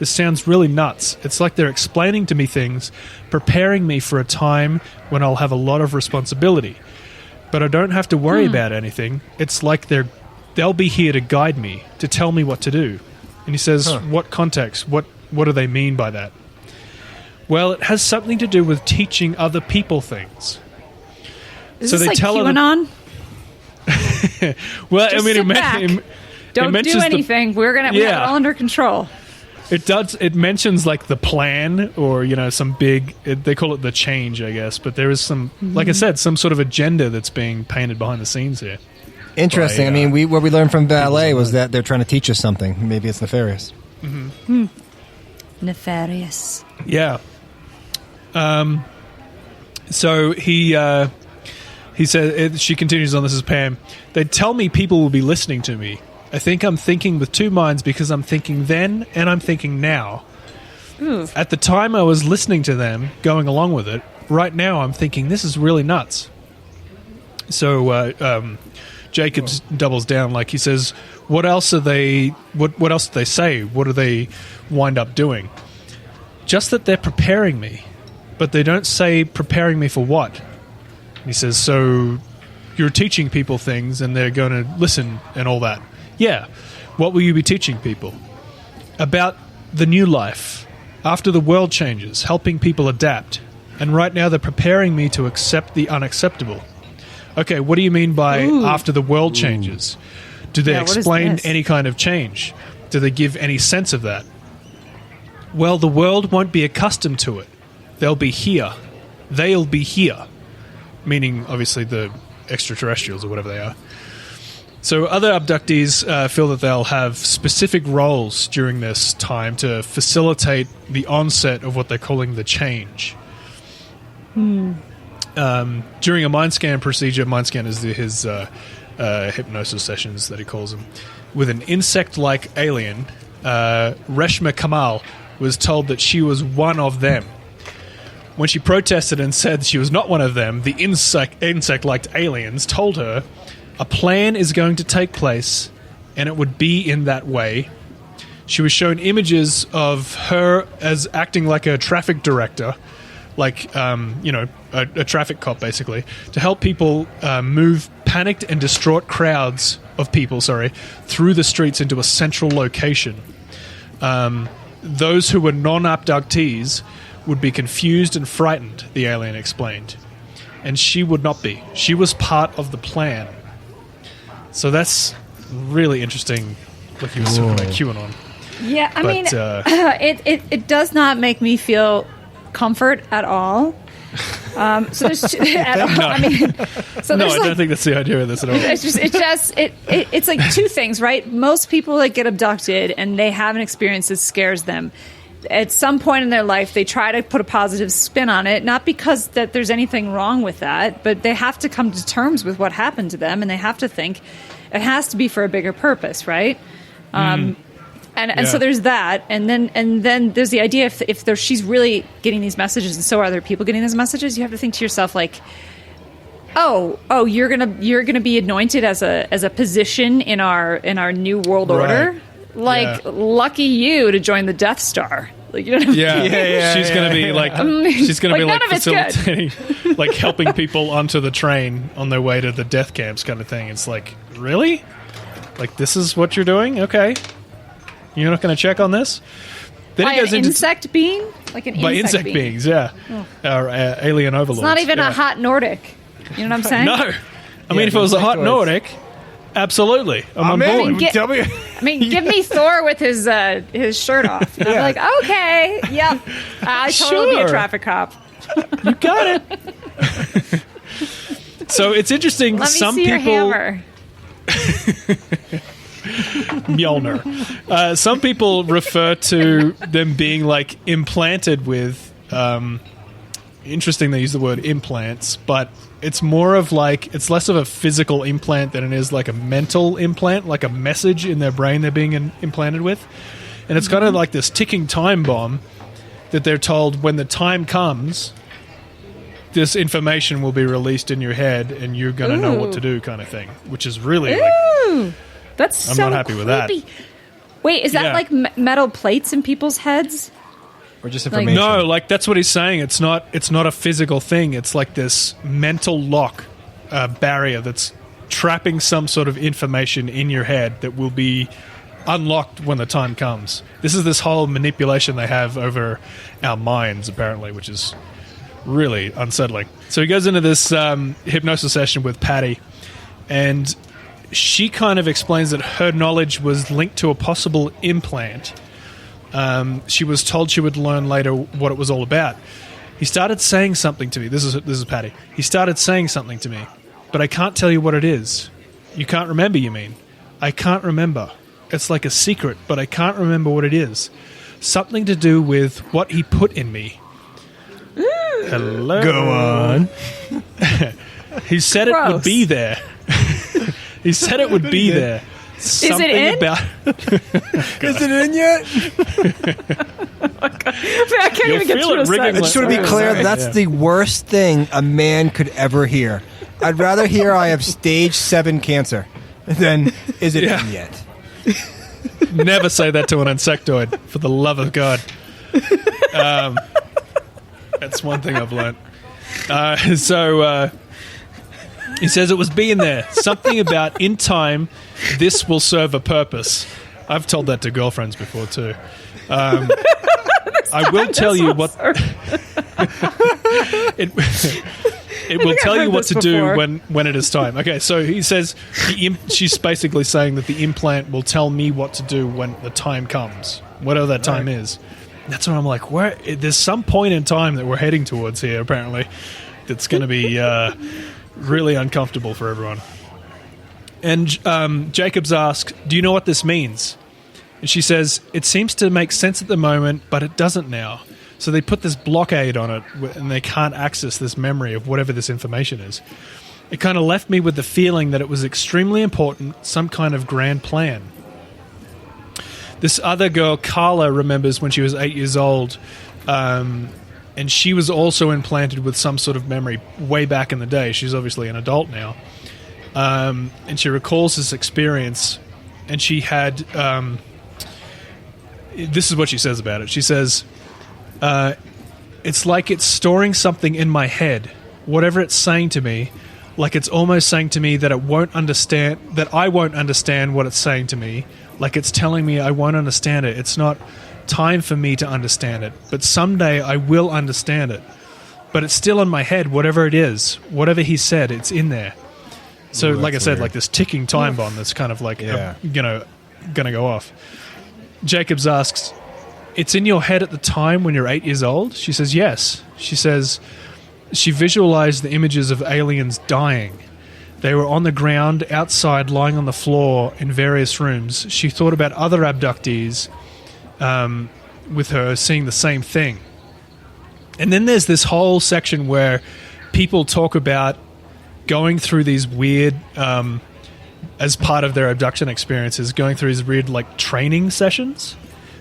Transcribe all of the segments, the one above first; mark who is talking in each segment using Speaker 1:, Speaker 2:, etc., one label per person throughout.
Speaker 1: This sounds really nuts. It's like they're explaining to me things, preparing me for a time when I'll have a lot of responsibility. But I don't have to worry about anything. It's like they'll be here to guide me, to tell me what to do. And he says, what context? What do they mean by that? Well, it has something to do with teaching other people things.
Speaker 2: Is this like QAnon?
Speaker 1: Well,
Speaker 2: just sit back. Don't do anything. We're gonna we have it all under control.
Speaker 1: It does. It mentions like the plan, or some big. They call it the change, I guess. But there is some, like I said, some sort of agenda that's being painted behind the scenes here.
Speaker 3: Interesting. I mean, what we learned from ballet was that they're trying to teach us something. Maybe it's nefarious.
Speaker 2: Nefarious.
Speaker 1: Yeah. So he said. She continues on. This is Pam. They tell me people will be listening to me. I think I'm thinking with two minds because I'm thinking then and I'm thinking now.
Speaker 2: Ooh.
Speaker 1: At the time I was listening to them, going along with it. Right now I'm thinking this is really nuts. So Jacobs doubles down, like he says, what else are they? What else do they say? What do they wind up doing? Just that they're preparing me, but they don't say preparing me for what. He says, so you're teaching people things and they're going to listen and all that. Yeah. What will you be teaching people? About the new life, after the world changes, helping people adapt. And right now they're preparing me to accept the unacceptable. Okay, what do you mean by after the world changes? Do they explain any kind of change? Do they give any sense of that? Well, the world won't be accustomed to it. They'll be here. They'll be here. Meaning, obviously, the extraterrestrials or whatever they are. So other abductees feel that they'll have specific roles during this time to facilitate the onset of what they're calling the change. During a mind scan procedure, mind scan is his hypnosis sessions that he calls them, with an insect-like alien, Reshma Kamal was told that she was one of them. When she protested and said she was not one of them, the insect-like aliens told her a plan is going to take place, and it would be in that way. She was shown images of her as acting like a traffic director, like, a traffic cop, basically, to help people move panicked and distraught crowds of people, through the streets into a central location. Those who were non-abductees would be confused and frightened, the alien explained. And she would not be. She was part of the plan. So that's really interesting, like you were talking about QAnon.
Speaker 2: Yeah, I mean, it does not make me feel comfort at all. So there's I
Speaker 1: don't think that's the idea of this at all.
Speaker 2: It's like two things, right? Most people that get abducted and they have an experience that scares them, at some point in their life they try to put a positive spin on it, not because that there's anything wrong with that, but they have to come to terms with what happened to them, and they have to think it has to be for a bigger purpose, right? And so there's that, and then there's the idea if she's really getting these messages, and so are other people getting these messages, you have to think to yourself like, oh, you're gonna be anointed as a position in our new world order. Like, lucky you to join the Death Star. Like, you know what I mean?
Speaker 1: Yeah. She's gonna be like, facilitating, like helping people onto the train on their way to the death camps, kind of thing. It's like, really? Like, this is what you're doing? Okay. You're not going to check on this? Then
Speaker 2: by
Speaker 1: he goes
Speaker 2: an insect being? Like an
Speaker 1: by insect beings, yeah. Our alien overlords.
Speaker 2: It's not even a hot Nordic. You know what I'm saying?
Speaker 1: No. I mean, if it was a hot Nordic, absolutely. I'm on board.
Speaker 2: Give me Thor with his shirt off. And I'm like, okay, yep. I totally be a traffic cop.
Speaker 1: You got it. So it's interesting.
Speaker 2: Let me see your hammer.
Speaker 1: Mjolnir. Some people refer to them being like implanted with. Interesting, they use the word implants, but it's more of like, it's less of a physical implant than it is like a mental implant, like a message in their brain they're being implanted with. And it's kind of like this ticking time bomb that they're told when the time comes, this information will be released in your head and you're going to know what to do, kind of thing, which is really like,
Speaker 2: that's
Speaker 1: I'm
Speaker 2: so
Speaker 1: not happy with that.
Speaker 2: Wait, is that
Speaker 1: Yeah.
Speaker 2: like metal plates in people's heads?
Speaker 3: Or just
Speaker 2: Like-
Speaker 3: information?
Speaker 1: No, like that's what he's saying. It's not a physical thing. It's like this mental lock barrier that's trapping some sort of information in your head that will be unlocked when the time comes. This is this whole manipulation they have over our minds, apparently, which is really unsettling. So he goes into this hypnosis session with Patty, and she kind of explains that her knowledge was linked to a possible implant. She was told she would learn later what it was all about. He started saying something to me. This is Patty. He started saying something to me, but I can't tell you what it is. You can't remember, you mean? I can't remember. It's like a secret, but I can't remember what it is. Something to do with what he put in me. Hello.
Speaker 3: Go on.
Speaker 1: He said it would
Speaker 2: Gross.
Speaker 1: be there. He said it would be there. Something
Speaker 2: in?
Speaker 1: about
Speaker 3: Is it in yet?
Speaker 2: I can't
Speaker 1: You'll
Speaker 2: even get
Speaker 1: feel
Speaker 2: through
Speaker 1: it
Speaker 2: a
Speaker 1: wriggling
Speaker 3: I
Speaker 2: sentence.
Speaker 3: just want to be clear, that's the worst thing a man could ever hear. I'd rather hear I have stage 7 cancer than is it
Speaker 1: Yeah.
Speaker 3: in yet.
Speaker 1: Never say that to an insectoid, for the love of God. That's one thing I've learned. He says it was being there. Something about in time, this will serve a purpose. I've told that to girlfriends before too. I will tell you what it will tell
Speaker 2: heard
Speaker 1: you what
Speaker 2: this
Speaker 1: to do
Speaker 2: before.
Speaker 1: when it is time. Okay, so he says she's basically saying that the implant will tell me what to do when the time comes, whatever that time is. That's when I'm like, where? There's some point in time that we're heading towards here. Apparently, that's going to be really uncomfortable for everyone. And Jacobs asks, "Do you know what this means?" And she says, "It seems to make sense at the moment, but it doesn't now." So they put this blockade on it, and they can't access this memory of whatever this information is. It kind of left me with the feeling that it was extremely important, some kind of grand plan. This other girl, Carla, remembers when she was 8 years old, and she was also implanted with some sort of memory way back in the day. She's obviously an adult now. And she recalls this experience, and she had... this is what she says about it. She says... it's like it's storing something in my head, whatever it's saying to me, like it's almost saying to me that it won't understand, that I won't understand what it's saying to me, like it's telling me I won't understand it. It's not time for me to understand it, but someday I will understand it. But it's still in my head, whatever it is, whatever he said, it's in there. So, like I said,
Speaker 3: weird.
Speaker 1: like this ticking time bomb that's kind of like,
Speaker 3: Yeah.
Speaker 1: gonna go off. Jacobs asks, "It's in your head at the time when you're 8 years old?" She says, "Yes." She says she visualized the images of aliens dying. They were on the ground, outside, lying on the floor in various rooms. She thought about other abductees with her seeing the same thing. And then there's this whole section where people talk about going through these weird... as part of their abduction experiences, going through these weird like training sessions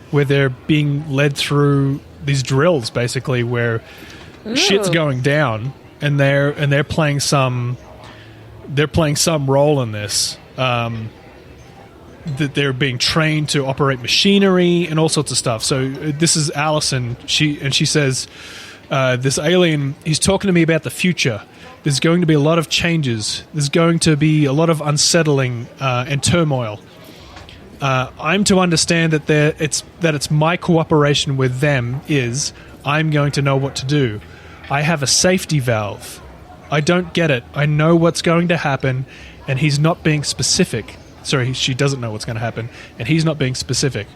Speaker 1: where they're being led through these drills, basically, where shit's going down, and they're playing some role in this. That they're being trained to operate machinery and all sorts of stuff. So this is Allison. She says, this alien, he's talking to me about the future. There's going to be a lot of changes. There's going to be a lot of unsettling and turmoil. I'm to understand that it's my cooperation with them is I'm going to know what to do. I have a safety valve. I don't get it. I know what's going to happen, and he's not being specific. Sorry, she doesn't know what's going to happen, and he's not being specific.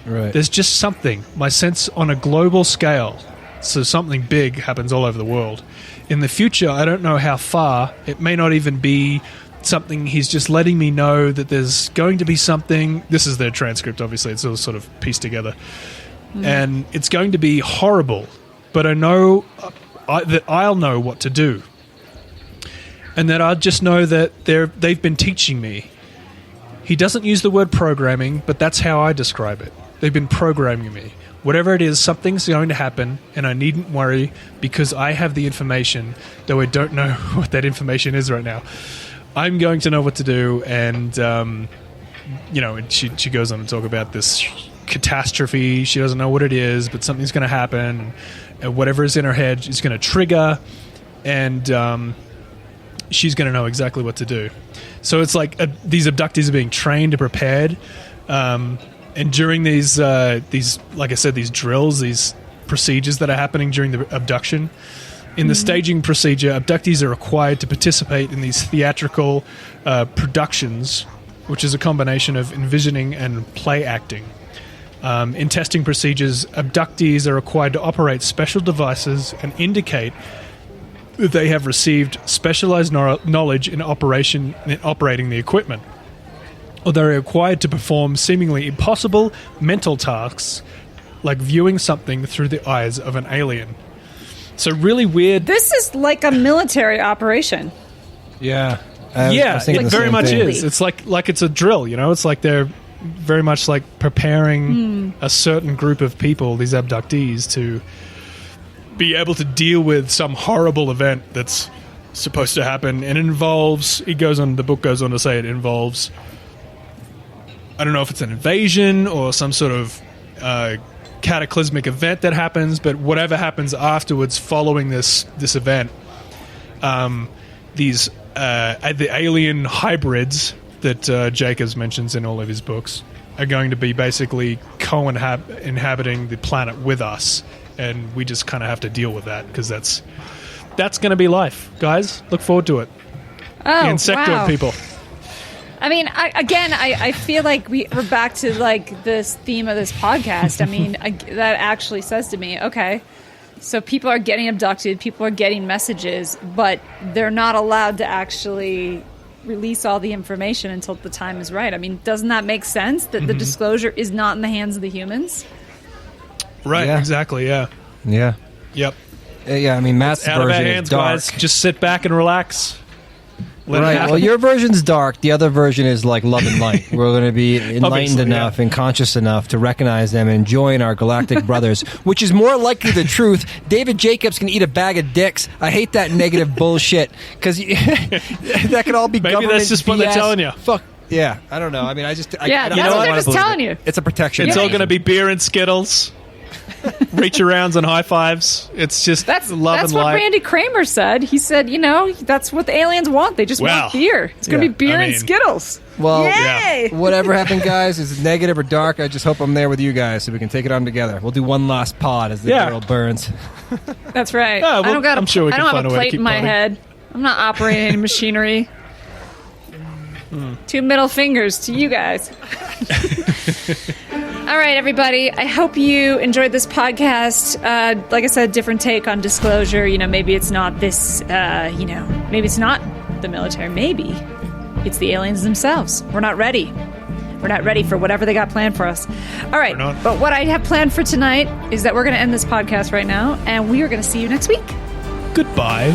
Speaker 3: Right.
Speaker 1: There's just something, my sense on a global scale, so something big happens all over the world. In the future, I don't know how far. It may not even be something. He's just letting me know that there's going to be something. This is their transcript, obviously. It's all sort of pieced together. And it's going to be horrible, but I know that I'll know what to do. And that I just know that they've been teaching me. He doesn't use the word programming, but that's how I describe it. They've been programming me. Whatever it is, something's going to happen, and I needn't worry because I have the information, though I don't know what that information is right now. I'm going to know what to do, and and she goes on to talk about this catastrophe. She doesn't know what it is, but something's going to happen. And whatever is in her head is going to trigger, and she's going to know exactly what to do. So it's like these abductees are being trained and prepared. And during these, like I said, these drills, these procedures that are happening during the abduction, in the staging procedure, abductees are required to participate in these theatrical productions, which is a combination of envisioning and play acting. In testing procedures, abductees are required to operate special devices and indicate that they have received specialized knowledge in operating the equipment, or they're required to perform seemingly impossible mental tasks like viewing something through the eyes of an alien. So really weird.
Speaker 2: This is like a military operation.
Speaker 3: Yeah.
Speaker 1: It very much is. It's like it's a drill, It's like they're very much like preparing a certain group of people, these abductees, to be able to deal with some horrible event that's supposed to happen. And the book goes on to say it involves, I don't know if it's an invasion or some sort of cataclysmic event that happens, but whatever happens afterwards following this event, the alien hybrids that Jacobs mentions in all of his books are going to be basically inhabiting the planet with us, and we just kind of have to deal with that, because that's going to be life, guys. Look forward to it.
Speaker 2: Oh,
Speaker 1: the insectoid people.
Speaker 2: I mean, I feel like we're back to like this theme of this podcast. I mean, that actually says to me, okay, so people are getting abducted, people are getting messages, but they're not allowed to actually release all the information until the time is right. I mean, doesn't that make sense that the disclosure is not in the hands of the humans?
Speaker 1: Right,
Speaker 3: yeah.
Speaker 1: Exactly, yeah.
Speaker 3: Yeah.
Speaker 1: Yep.
Speaker 3: Yeah, I mean, Matt's
Speaker 1: out of our
Speaker 3: version
Speaker 1: hands,
Speaker 3: is dark.
Speaker 1: guys. Just sit back and relax.
Speaker 3: Right. Well, your version's dark. The other version is like love and light. We're going to be enlightened enough and conscious enough to recognize them and join our galactic brothers, which is more likely the truth. David Jacobs can eat a bag of dicks. I hate that negative bullshit, because that could all be
Speaker 1: maybe
Speaker 3: government
Speaker 1: that's just what
Speaker 3: BS.
Speaker 1: they're telling you.
Speaker 3: Fuck. Yeah, I don't know. I mean,
Speaker 2: That's what they're just telling you.
Speaker 3: It's a protection.
Speaker 1: It's all going to be beer and Skittles, reach arounds and high fives. It's just love and light.
Speaker 2: That's what Randy Kramer said. He said, that's what the aliens want. They just want beer. It's going to be beer and Skittles.
Speaker 3: Well,
Speaker 2: yay!
Speaker 3: Whatever happened, guys, is it negative or dark? I just hope I'm there with you guys so we can take it on together. We'll do one last pod as the girl burns.
Speaker 2: That's right.
Speaker 1: Yeah, well,
Speaker 2: I don't have a plate in my
Speaker 1: potting.
Speaker 2: head. I'm not operating any machinery. 2 middle fingers to you guys. All right, everybody. I hope you enjoyed this podcast. Like I said, different take on disclosure. Maybe it's not this, maybe it's not the military. Maybe it's the aliens themselves. We're not ready. We're not ready for whatever they got planned for us. All right. But what I have planned for tonight is that we're going to end this podcast right now, and we are going to see you next week.
Speaker 1: Goodbye.